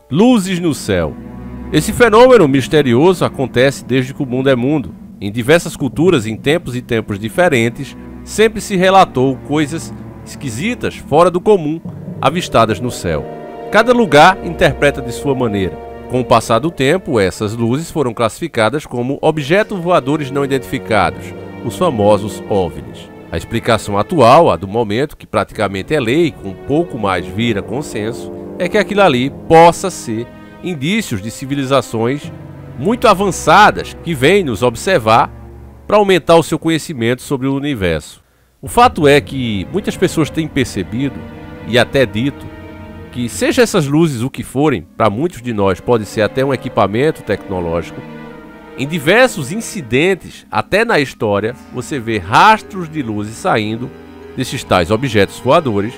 Luzes no céu. Esse fenômeno misterioso acontece desde que o mundo é mundo. Em diversas culturas, em tempos e tempos diferentes, sempre se relatou coisas esquisitas, fora do comum, avistadas no céu. Cada lugar interpreta de sua maneira. Com o passar do tempo, essas luzes foram classificadas como objetos voadores não identificados, os famosos OVNIs. A explicação atual, a do momento, que praticamente é lei, com pouco mais vira consenso, é que aquilo ali possa ser indícios de civilizações muito avançadas que vêm nos observar para aumentar o seu conhecimento sobre o universo. O fato é que muitas pessoas têm percebido e até dito que, seja essas luzes o que forem, para muitos de nós pode ser até um equipamento tecnológico, em diversos incidentes, até na história, você vê rastros de luzes saindo desses tais objetos voadores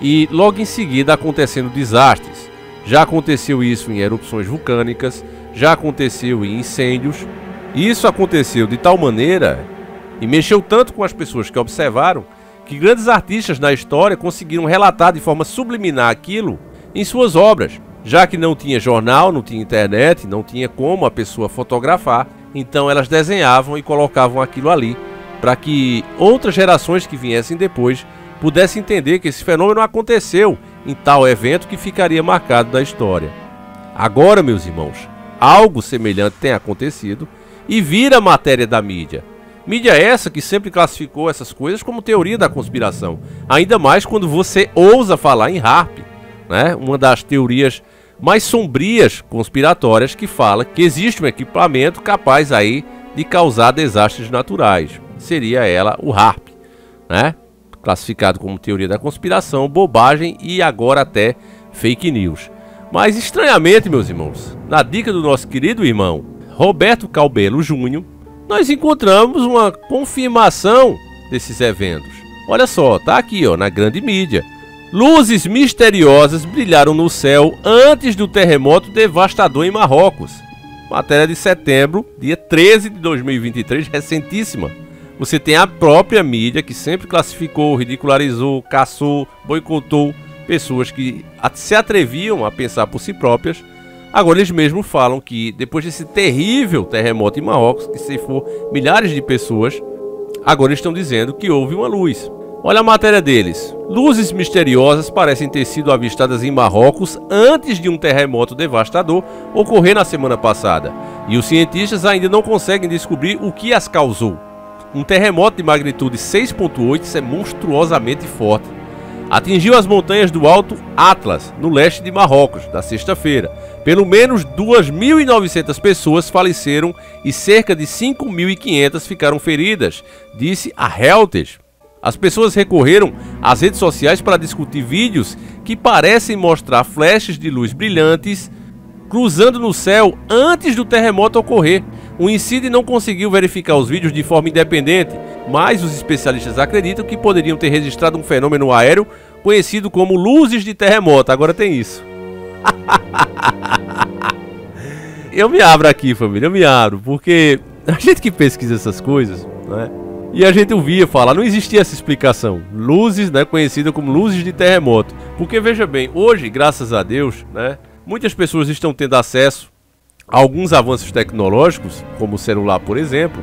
e logo em seguida acontecendo desastres. Já aconteceu isso em erupções vulcânicas, já aconteceu em incêndios, e isso aconteceu de tal maneira e mexeu tanto com as pessoas que observaram que grandes artistas na história conseguiram relatar de forma subliminar aquilo em suas obras, já que não tinha jornal, não tinha internet, não tinha como a pessoa fotografar, então elas desenhavam e colocavam aquilo ali para que outras gerações que viessem depois pudessem entender que esse fenômeno aconteceu em tal evento que ficaria marcado na história. Agora, meus irmãos, algo semelhante tem acontecido e vira matéria da mídia. Mídia essa que sempre classificou essas coisas como teoria da conspiração, ainda mais quando você ousa falar em HAARP, né? Uma das teorias mais sombrias conspiratórias que fala que existe um equipamento capaz aí de causar desastres naturais. Seria ela o HAARP, né? Classificado como teoria da conspiração, bobagem e agora até fake news. Mas estranhamente, meus irmãos, na dica do nosso querido irmão Roberto Calbelo Júnior, nós encontramos uma confirmação desses eventos. Olha só, tá aqui ó, na grande mídia. Luzes misteriosas brilharam no céu antes do terremoto devastador em Marrocos. Matéria de setembro, dia 13 de 2023, recentíssima. Você tem a própria mídia que sempre classificou, ridicularizou, caçou, boicotou pessoas que se atreviam a pensar por si próprias. Agora eles mesmos falam que depois desse terrível terremoto em Marrocos, que ceifou milhares de pessoas, agora estão dizendo que houve uma luz. Olha a matéria deles. Luzes misteriosas parecem ter sido avistadas em Marrocos antes de um terremoto devastador ocorrer na semana passada. E os cientistas ainda não conseguem descobrir o que as causou. Um terremoto de magnitude 6.8, isso é monstruosamente forte, atingiu as montanhas do Alto Atlas, no leste de Marrocos, na sexta-feira. Pelo menos 2.900 pessoas faleceram e cerca de 5.500 ficaram feridas, disse a Reuters. As pessoas recorreram às redes sociais para discutir vídeos que parecem mostrar flashes de luz brilhantes cruzando no céu antes do terremoto ocorrer. O INCIDE não conseguiu verificar os vídeos de forma independente, mas os especialistas acreditam que poderiam ter registrado um fenômeno aéreo conhecido como luzes de terremoto. Agora tem isso. Eu me abro aqui, família, eu me abro, porque a gente que pesquisa essas coisas, né? E a gente ouvia falar, não existia essa explicação. Luzes, né, conhecida como luzes de terremoto. Porque veja bem, hoje, graças a Deus, né, muitas pessoas estão tendo acesso a alguns avanços tecnológicos, como o celular, por exemplo,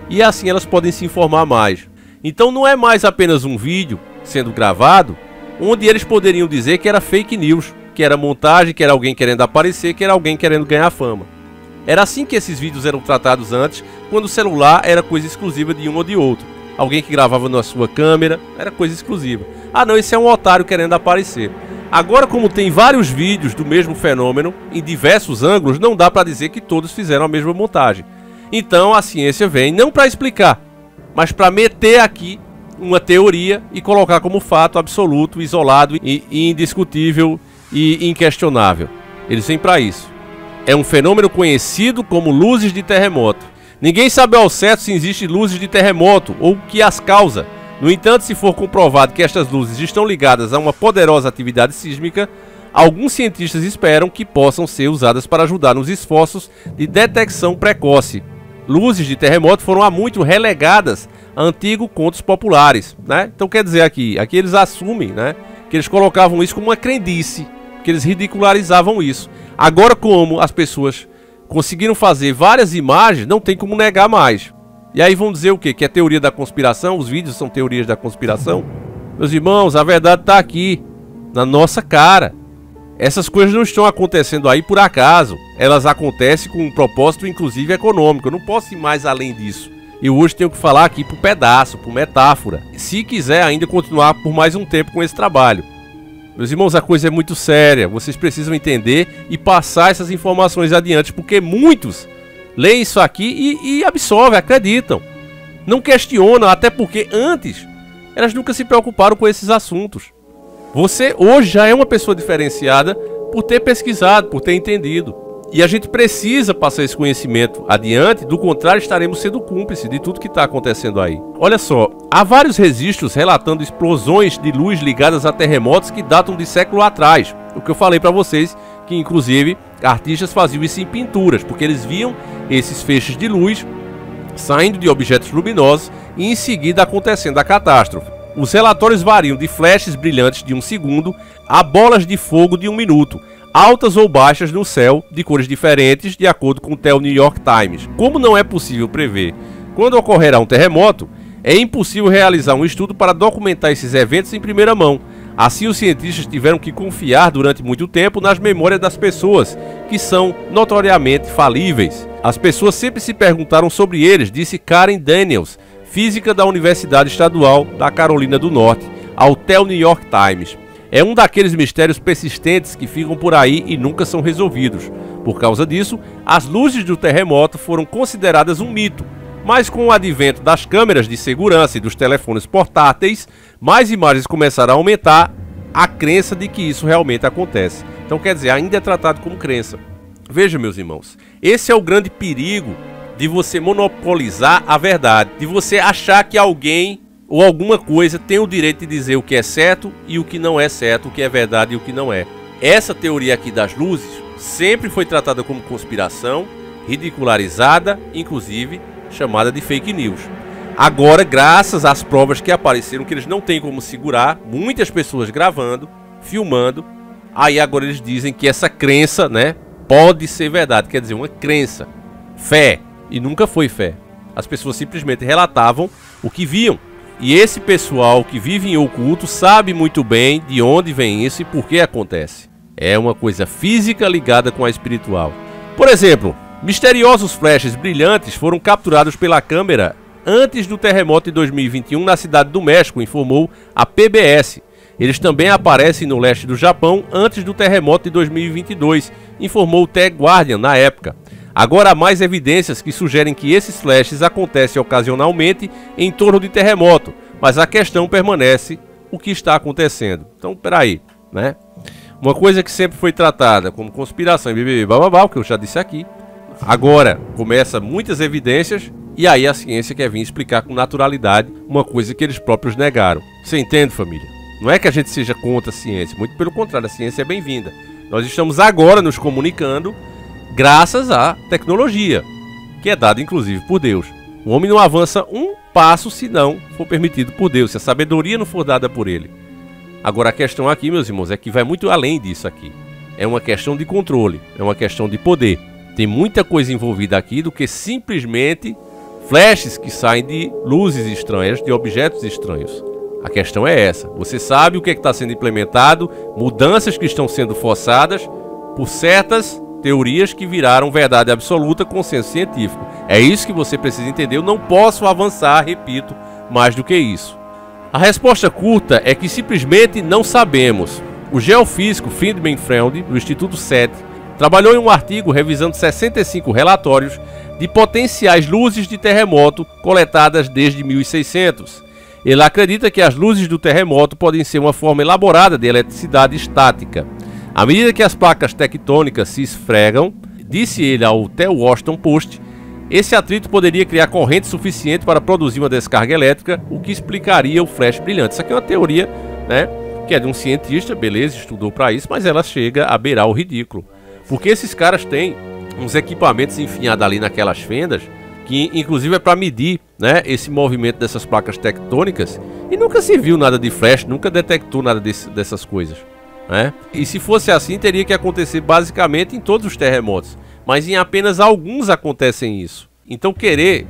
e assim elas podem se informar mais. Então não é mais apenas um vídeo sendo gravado, onde eles poderiam dizer que era fake news, que era montagem, que era alguém querendo aparecer, que era alguém querendo ganhar fama. Era assim que esses vídeos eram tratados antes, quando o celular era coisa exclusiva de um ou de outro. Alguém que gravava na sua câmera, era coisa exclusiva. Ah não, esse é um otário querendo aparecer. Agora, como tem vários vídeos do mesmo fenômeno, em diversos ângulos, não dá para dizer que todos fizeram a mesma montagem. Então a ciência vem não para explicar, mas para meter aqui uma teoria e colocar como fato absoluto, isolado e indiscutível e inquestionável. Eles vêm para isso. É um fenômeno conhecido como luzes de terremoto. Ninguém sabe ao certo se existem luzes de terremoto ou o que as causa. No entanto, se for comprovado que estas luzes estão ligadas a uma poderosa atividade sísmica, alguns cientistas esperam que possam ser usadas para ajudar nos esforços de detecção precoce. Luzes de terremoto foram há muito relegadas a antigos contos populares, né? Então quer dizer aqui eles assumem, né, que eles colocavam isso como uma crendice, porque eles ridicularizavam isso. Agora, como as pessoas conseguiram fazer várias imagens, não tem como negar mais. E aí vão dizer o quê? Que é teoria da conspiração? Os vídeos são teorias da conspiração? Meus irmãos, a verdade está aqui, na nossa cara. Essas coisas não estão acontecendo aí por acaso. Elas acontecem com um propósito, inclusive, econômico. Eu não posso ir mais além disso. Eu hoje tenho que falar aqui por pedaço, por metáfora. Se quiser ainda continuar por mais um tempo com esse trabalho. Meus irmãos, a coisa é muito séria. Vocês precisam entender e passar essas informações adiante, porque muitos leem isso aqui e absorvem, acreditam. Não questionam, até porque antes elas nunca se preocuparam com esses assuntos. Você hoje já é uma pessoa diferenciada por ter pesquisado, por ter entendido. E a gente precisa passar esse conhecimento adiante, do contrário estaremos sendo cúmplices de tudo que está acontecendo aí. Olha só, há vários registros relatando explosões de luz ligadas a terremotos que datam de século atrás. O que eu falei para vocês, que inclusive artistas faziam isso em pinturas, porque eles viam esses feixes de luz saindo de objetos luminosos e em seguida acontecendo a catástrofe. Os relatórios variam de flashes brilhantes de 1 segundo a bolas de fogo de 1 minuto, altas ou baixas no céu, de cores diferentes, de acordo com o The New York Times. Como não é possível prever quando ocorrerá um terremoto, é impossível realizar um estudo para documentar esses eventos em primeira mão. Assim, os cientistas tiveram que confiar durante muito tempo nas memórias das pessoas, que são notoriamente falíveis. As pessoas sempre se perguntaram sobre eles, disse Karen Daniels, física da Universidade Estadual da Carolina do Norte, ao The New York Times. É um daqueles mistérios persistentes que ficam por aí e nunca são resolvidos. Por causa disso, as luzes do terremoto foram consideradas um mito. Mas com o advento das câmeras de segurança e dos telefones portáteis, mais imagens começaram a aumentar a crença de que isso realmente acontece. Então, quer dizer, ainda é tratado como crença. Veja, meus irmãos, esse é o grande perigo de você monopolizar a verdade, de você achar que alguém ou alguma coisa tem o direito de dizer o que é certo e o que não é certo, o que é verdade e o que não é. Essa teoria aqui das luzes sempre foi tratada como conspiração, ridicularizada, inclusive chamada de fake news. Agora, graças às provas que apareceram, que eles não têm como segurar, muitas pessoas gravando, filmando, aí agora eles dizem que essa crença, né, pode ser verdade, quer dizer, uma crença, fé, e nunca foi fé. As pessoas simplesmente relatavam o que viam. E esse pessoal que vive em oculto sabe muito bem de onde vem isso e por que acontece. É uma coisa física ligada com a espiritual. Por exemplo, misteriosos flashes brilhantes foram capturados pela câmera antes do terremoto de 2021 na cidade do México, informou a PBS. Eles também aparecem no leste do Japão antes do terremoto de 2022, informou o The Guardian na época. Agora há mais evidências que sugerem que esses flashes acontecem ocasionalmente em torno de terremoto, mas a questão permanece: o que está acontecendo? Então, peraí, né? Uma coisa que sempre foi tratada como conspiração e bababá, o que eu já disse aqui, agora começa muitas evidências e aí a ciência quer vir explicar com naturalidade uma coisa que eles próprios negaram. Você entende, família? Não é que a gente seja contra a ciência, muito pelo contrário, a ciência é bem-vinda. Nós estamos agora nos comunicando graças à tecnologia, que é dada inclusive por Deus. O homem não avança um passo se não for permitido por Deus, se a sabedoria não for dada por ele. Agora a questão aqui, meus irmãos, é que vai muito além disso aqui. É uma questão de controle, é uma questão de poder. Tem muita coisa envolvida aqui do que simplesmente flashes que saem de luzes estranhas, de objetos estranhos. A questão é essa. Você sabe o que está sendo implementado, mudanças que estão sendo forçadas por certas teorias que viraram verdade absoluta, consenso científico. É isso que você precisa entender. Eu não posso avançar, repito, mais do que isso. A resposta curta é que simplesmente não sabemos. O geofísico Friedman Freund, do Instituto SETI, trabalhou em um artigo revisando 65 relatórios de potenciais luzes de terremoto coletadas desde 1600. Ele acredita que as luzes do terremoto podem ser uma forma elaborada de eletricidade estática. À medida que as placas tectônicas se esfregam, disse ele ao The Washington Post, esse atrito poderia criar corrente suficiente para produzir uma descarga elétrica, o que explicaria o flash brilhante. Isso aqui é uma teoria, né, que é de um cientista, beleza, estudou para isso, mas ela chega a beirar o ridículo. Porque esses caras têm uns equipamentos enfiados ali naquelas fendas, que inclusive é para medir, né, esse movimento dessas placas tectônicas, e nunca se viu nada de flash, nunca detectou nada dessas coisas. né? E se fosse assim, teria que acontecer basicamente em todos os terremotos, mas em apenas alguns acontecem isso. Então querer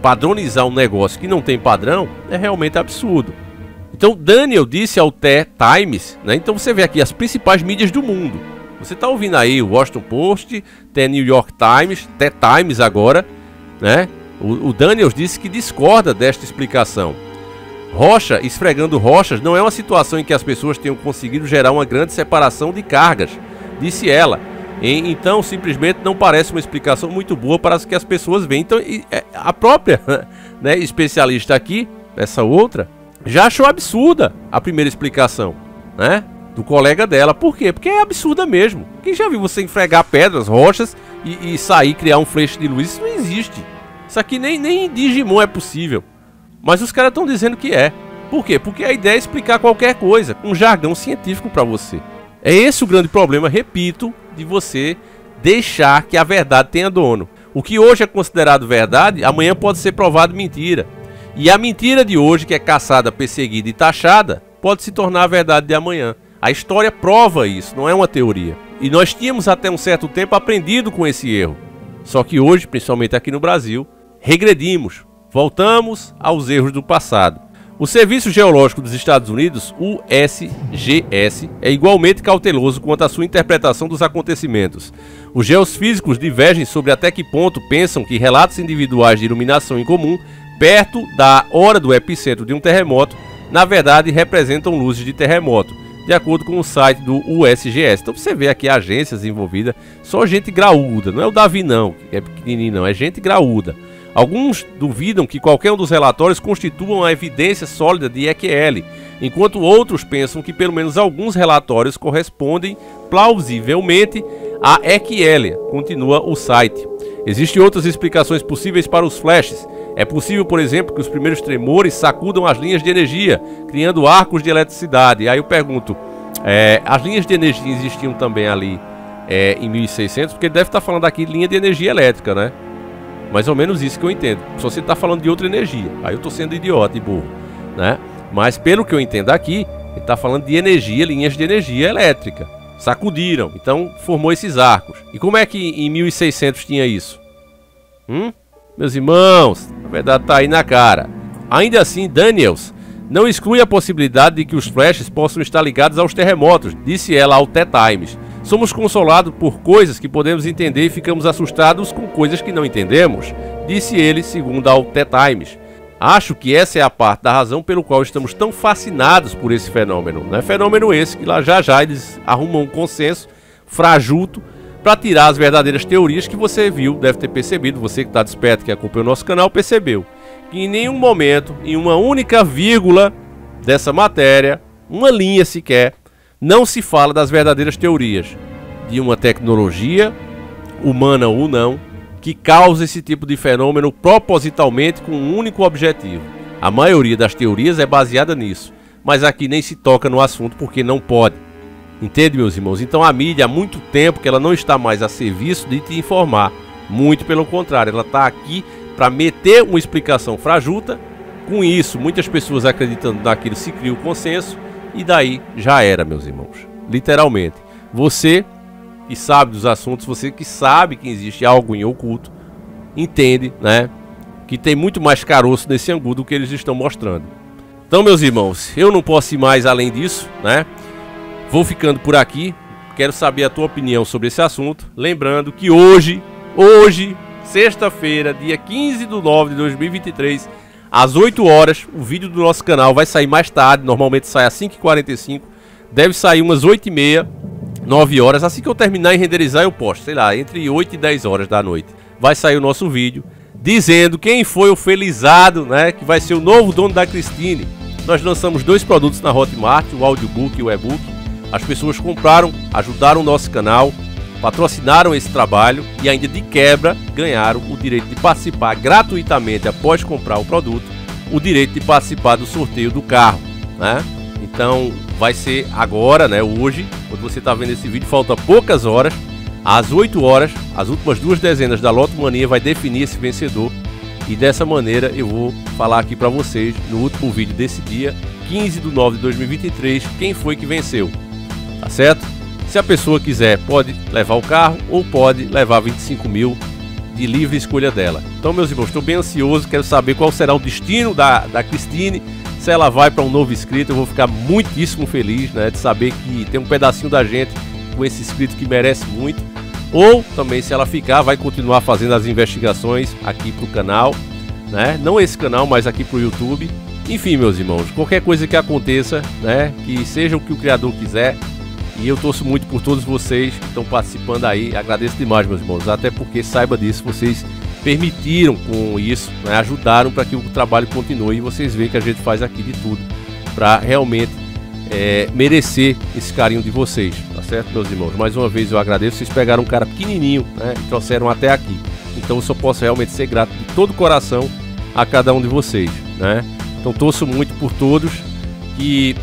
padronizar um negócio que não tem padrão é realmente absurdo. Então Daniel disse ao The Times, né? Então você vê aqui as principais mídias do mundo. Você está ouvindo aí o Washington Post, The New York Times, The Times agora, né? O Daniels disse que discorda desta explicação. Rocha esfregando rochas não é uma situação em que as pessoas tenham conseguido gerar uma grande separação de cargas, disse ela. Então simplesmente não parece uma explicação muito boa para as que as pessoas veem. Então a própria, né, especialista aqui, essa outra, já achou absurda a primeira explicação, né, do colega dela. Por quê? Porque é absurda mesmo. Quem já viu você esfregar pedras, rochas e sair, criar um feixe de luz? Isso não existe. Isso aqui nem em Digimon é possível. Mas os caras estão dizendo que é. Por quê? Porque a ideia é explicar qualquer coisa com jargão científico para você. É esse o grande problema, repito, de você deixar que a verdade tenha dono. O que hoje é considerado verdade, amanhã pode ser provado mentira. E a mentira de hoje, que é caçada, perseguida e taxada, pode se tornar a verdade de amanhã. A história prova isso, não é uma teoria. E nós tínhamos até um certo tempo aprendido com esse erro. Só que hoje, principalmente aqui no Brasil, regredimos. Voltamos aos erros do passado. O Serviço Geológico dos Estados Unidos, USGS, é igualmente cauteloso quanto à sua interpretação dos acontecimentos. Os geofísicos divergem sobre até que ponto pensam que relatos individuais de iluminação em comum, perto da hora do epicentro de um terremoto, na verdade representam luzes de terremoto, de acordo com o site do USGS. Então você vê aqui agências envolvidas, só gente graúda, não é o Davi não, que é pequenininho não, é gente graúda. Alguns duvidam que qualquer um dos relatórios constitua uma evidência sólida de EQL, enquanto outros pensam que pelo menos alguns relatórios correspondem plausivelmente a EQL, continua o site. Existem outras explicações possíveis para os flashes. É possível, por exemplo, que os primeiros tremores sacudam as linhas de energia, criando arcos de eletricidade. Aí eu pergunto, as linhas de energia existiam também ali em 1600? Porque ele deve estar falando aqui de linha de energia elétrica, né? Mais ou menos isso que eu entendo. Só se ele está falando de outra energia. Aí eu estou sendo idiota e burro, né? Mas pelo que eu entendo aqui, ele está falando de energia, linhas de energia elétrica. Sacudiram, então formou esses arcos. E como é que em 1600 tinha isso? Meus irmãos, a verdade está aí na cara. Ainda assim, Daniels não exclui a possibilidade de que os flashes possam estar ligados aos terremotos, disse ela ao The Times. Somos consolados por coisas que podemos entender e ficamos assustados com coisas que não entendemos, disse ele, segundo ao The Times. Acho que essa é a parte da razão pelo qual estamos tão fascinados por esse fenômeno. Não é fenômeno esse que lá já eles arrumam um consenso frajuto para tirar as verdadeiras teorias que você viu, deve ter percebido, você que está desperto, que acompanha o nosso canal, percebeu que em nenhum momento, em uma única vírgula dessa matéria, uma linha sequer, não se fala das verdadeiras teorias de uma tecnologia, humana ou não, que causa esse tipo de fenômeno propositalmente com um único objetivo. A maioria das teorias é baseada nisso, mas aqui nem se toca no assunto porque não pode. Entende, meus irmãos? Então a mídia há muito tempo que ela não está mais a serviço de te informar. Muito pelo contrário, ela está aqui para meter uma explicação frajuta. Com isso, muitas pessoas acreditando naquilo se cria o consenso. E daí já era, meus irmãos. Literalmente. Você que sabe dos assuntos, você que sabe que existe algo em oculto, entende, né? Que tem muito mais caroço nesse angu do que eles estão mostrando. Então, meus irmãos, eu não posso ir mais além disso, né? Vou ficando por aqui. Quero saber a tua opinião sobre esse assunto. Lembrando que hoje, sexta-feira, dia 15/9/2023, às 8 horas, o vídeo do nosso canal vai sair mais tarde. Normalmente sai às 5h45. Deve sair umas 8h30, 9 horas. Assim que eu terminar e renderizar, eu posto, sei lá, entre 8 e 10 horas da noite. Vai sair o nosso vídeo dizendo quem foi o felizado, né? Que vai ser o novo dono da Christine. Nós lançamos 2 produtos na Hotmart, o audiobook e o e-book. As pessoas compraram, ajudaram o nosso canal, patrocinaram esse trabalho e ainda de quebra ganharam o direito de participar gratuitamente após comprar o produto, o direito de participar do sorteio do carro, né? Então vai ser agora, né? Hoje, quando você está vendo esse vídeo, falta poucas horas. Às 8 horas, as últimas 2 dezenas da Loto Mania vai definir esse vencedor. E dessa maneira eu vou falar aqui para vocês no último vídeo desse dia, 15/9/2023, quem foi que venceu. tá certo? Se a pessoa quiser, pode levar o carro ou pode levar 25 mil de livre escolha dela. Então, meus irmãos, estou bem ansioso, quero saber qual será o destino da Cristine. Se ela vai para um novo inscrito, eu vou ficar muitíssimo feliz, né, de saber que tem um pedacinho da gente com esse inscrito que merece muito. Ou também, se ela ficar, vai continuar fazendo as investigações aqui para o canal, né? Não esse canal, mas aqui para o YouTube. Enfim, meus irmãos, qualquer coisa que aconteça, né, que seja o que o criador quiser. E eu torço muito por todos vocês que estão participando aí. Agradeço demais, meus irmãos, até porque, saiba disso, vocês permitiram com isso, né, ajudaram para que o trabalho continue. E vocês veem que a gente faz aqui de tudo para realmente merecer esse carinho de vocês, tá certo, meus irmãos? Mais uma vez eu agradeço. Vocês pegaram um cara pequenininho, né, e trouxeram até aqui. Então eu só posso realmente ser grato de todo o coração a cada um de vocês, né? Então torço muito por todos, que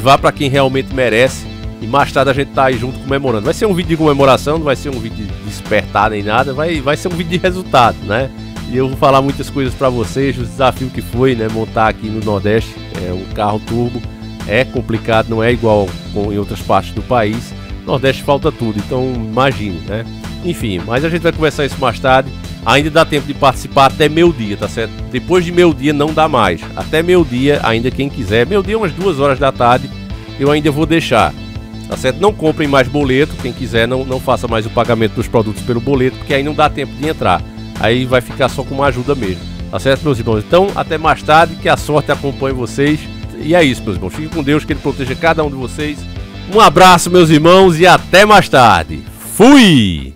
vá para quem realmente merece. E mais tarde a gente tá aí junto comemorando. Vai ser um vídeo de comemoração, não vai ser um vídeo de despertar nem nada, vai ser um vídeo de resultado, né? E eu vou falar muitas coisas para vocês, o desafio que foi, né, montar aqui no Nordeste um carro turbo. É complicado, não é igual em outras partes do país. No Nordeste falta tudo, então imagine, né? Enfim, mas a gente vai conversar isso mais tarde. Ainda dá tempo de participar até meio-dia, tá certo? Depois de meio-dia não dá mais. Até meio-dia, ainda quem quiser. Meio-dia, umas 2 horas da tarde, eu ainda vou deixar. Tá certo? Não comprem mais boleto, quem quiser não faça mais o pagamento dos produtos pelo boleto, porque aí não dá tempo de entrar. Aí vai ficar só com uma ajuda mesmo. Tá certo, meus irmãos? Então, até mais tarde, que a sorte acompanhe vocês. E é isso, meus irmãos. Fiquem com Deus, que Ele proteja cada um de vocês. Um abraço, meus irmãos, e até mais tarde. Fui!